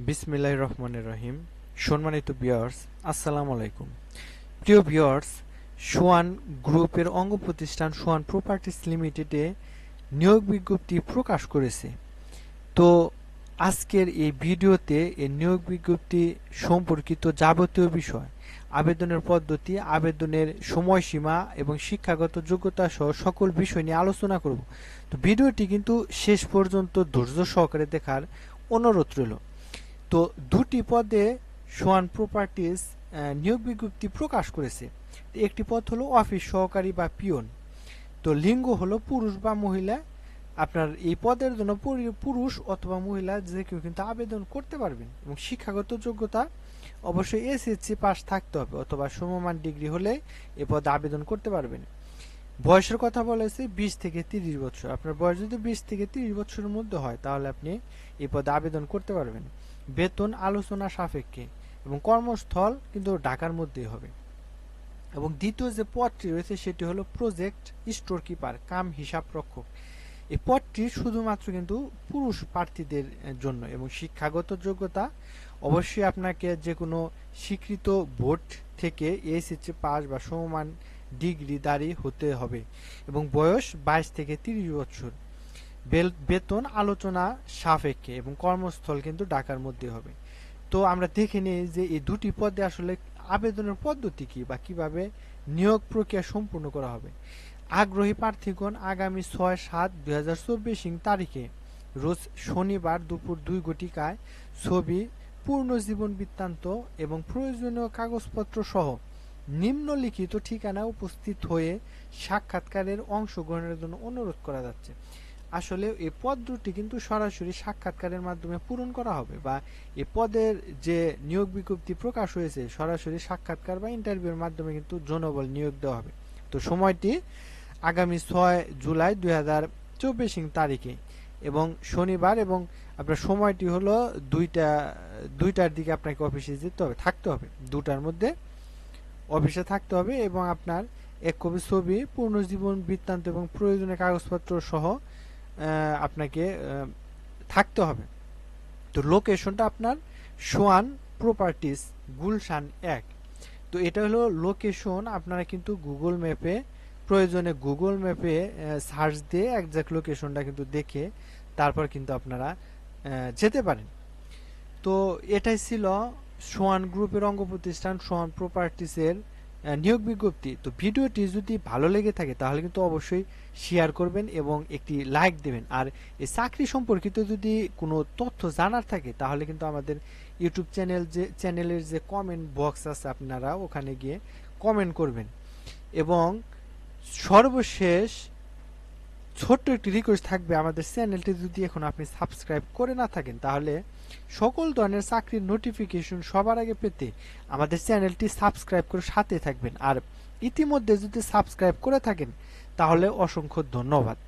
বিসমিল্লাহির রহমানির রহিম। সম্মানিত ভিউয়ার্স, আসসালামু আলাইকুম। প্রিয় ভিউয়ার্স, সোয়ান গ্রুপের অঙ্গ প্রতিষ্ঠান সোয়ান প্রপার্টিস লিমিটেডে নিয়োগ বিজ্ঞপ্তি প্রকাশ করেছে। তো আজকের এই ভিডিওতে এই নিয়োগ বিজ্ঞপ্তি সম্পর্কিত যাবতীয় বিষয়, আবেদনের পদ্ধতি, আবেদনের সময়সীমা এবং শিক্ষাগত যোগ্যতা সহ সকল বিষয় নিয়ে আলোচনা করব। তো ভিডিওটি কিন্তু শেষ পর্যন্ত ধৈর্য সহকারে দেখার অনুরোধ রইল। তো দুটি পদে সোয়ান প্রপার্টিজ নিয়োগ বিজ্ঞপ্তি প্রকাশ করেছে। একটি পদ হলো অফিস সহকারী বা পিয়ন। তো লিঙ্গ হলো পুরুষ বা মহিলা। আপনার এই পদের জন্য পুরুষ অথবা মহিলা যে কেউ কিন্তু আবেদন করতে পারবেন এবং শিক্ষাগত যোগ্যতা অবশ্যই এসএসসি পাস থাকতে হবে অথবা সমমান ডিগ্রি হলে এ পদে আবেদন করতে পারবেন। বয়সের কথা বলেছে 20 থেকে 30 বছর। আপনার বয়স যদি 20 থেকে 30 বছরের মধ্যে হয় তাহলে আপনি এই পদে আবেদন করতে পারবেন। বেতন আলোচনা সাপেক্ষে এবং কর্মস্থল কিন্তু ঢাকার মধ্যেই হবে। এবং দ্বিতীয় যে পদটি রয়েছে সেটি হলো প্রজেক্ট স্টোর কিপার কাম হিসাব রক্ষক। এই পদটি শুধুমাত্র কিন্তু পুরুষ প্রার্থীদের জন্য এবং শিক্ষাগত যোগ্যতা অবশ্যই আপনাকে যে কোনো স্বীকৃত বোর্ড থেকে এসএসসি পাস বা সমমান ডিগ্রিধারী হতে হবে এবং বয়স 22 থেকে 30 বছর। বেতন আলোচনা সাপেক্ষে এবং কর্মস্থল কিন্তু ঢাকার মধ্যে হবে। তো আমরা দেখে নিই যে এই দুটি পদে আসলে আবেদনের পদ্ধতি কি বা কিভাবে নিয়োগ প্রক্রিয়া সম্পূর্ণ করা হবে। আগ্রহী প্রার্থীগণ আগামী 6/7/2024 তারিখে রোজ শনিবার দুপুর 2 ঘটিকায় ছবি, পূর্ণ জীবন বৃত্তান্ত এবং প্রয়োজনীয় কাগজপত্র সহ নিম্নলিখিত ঠিকানায় উপস্থিত হয়ে সাক্ষাৎকারের অংশগ্রহণের জন্য অনুরোধ করা যাচ্ছে। আসলে এই পদ দুটি কিন্তু সরাসরি সাক্ষাৎকারের মাধ্যমে পূরণ করা হবে বা এই পদের যে নিয়োগ বিজ্ঞপ্তি প্রকাশ হয়েছে সরাসরি সাক্ষাৎকার বা ইন্টারভিউর মাধ্যমে কিন্তু জনবল নিয়োগ দেওয়া হবে। তো সময়টি আগামী 6 জুলাই 2024 তারিখে এবং শনিবার এবং আপনার সময়টি হলো দুইটার দিকে আপনাকে অফিসে যেতে হবে, থাকতে হবে, 2টার মধ্যে অফিসে থাকতে হবে এবং আপনার এক কপি ছবি, পূর্ণ জীবন বৃত্তান্ত এবং প্রয়োজনীয় কাগজপত্র সহ আপনাকে থাকতে হবে। তো লোকেশনটা আপনার সোয়ান প্রপার্টিস গুলশান 1। তো এটা হলো লোকেশন। আপনারা কিন্তু গুগল ম্যাপে প্রয়োজনে গুগল ম্যাপে সার্চ দিয়ে একজ্যাক্ট লোকেশনটা কিন্তু দেখে তারপর কিন্তু আপনারা যেতে পারেন। তো এটাই ছিল সোয়ান গ্রুপের অঙ্গ প্রতিষ্ঠান সোয়ান প্রপার্টিসের নিয়োগ বিজ্ঞপ্তি। তো ভিডিওটি যদি ভালো লেগে থাকে তাহলে কিন্তু অবশ্যই শেয়ার করবেন এবং একটি লাইক দেবেন। আর এই চাকরি সম্পর্কিত যদি কোনো তথ্য জানার থাকে তাহলে কিন্তু আমাদের ইউটিউব চ্যানেলের যে কমেন্ট বক্স আছে আপনারা ওখানে গিয়ে কমেন্ট করবেন। এবং সর্বশেষ ছোট্ট একটি রিকোয়েস্ট থাকবে, আমাদের চ্যানেলটি যদি এখন আপনি সাবস্ক্রাইব করে না থাকেন তাহলে সকল ধরনের চাকরির নোটিফিকেশন সবার আগে পেতে আমাদের চ্যানেলটি সাবস্ক্রাইব করে সাথে থাকবেন। আর ইতিমধ্যে যদি সাবস্ক্রাইব করে থাকেন তাহলে অসংখ্য ধন্যবাদ।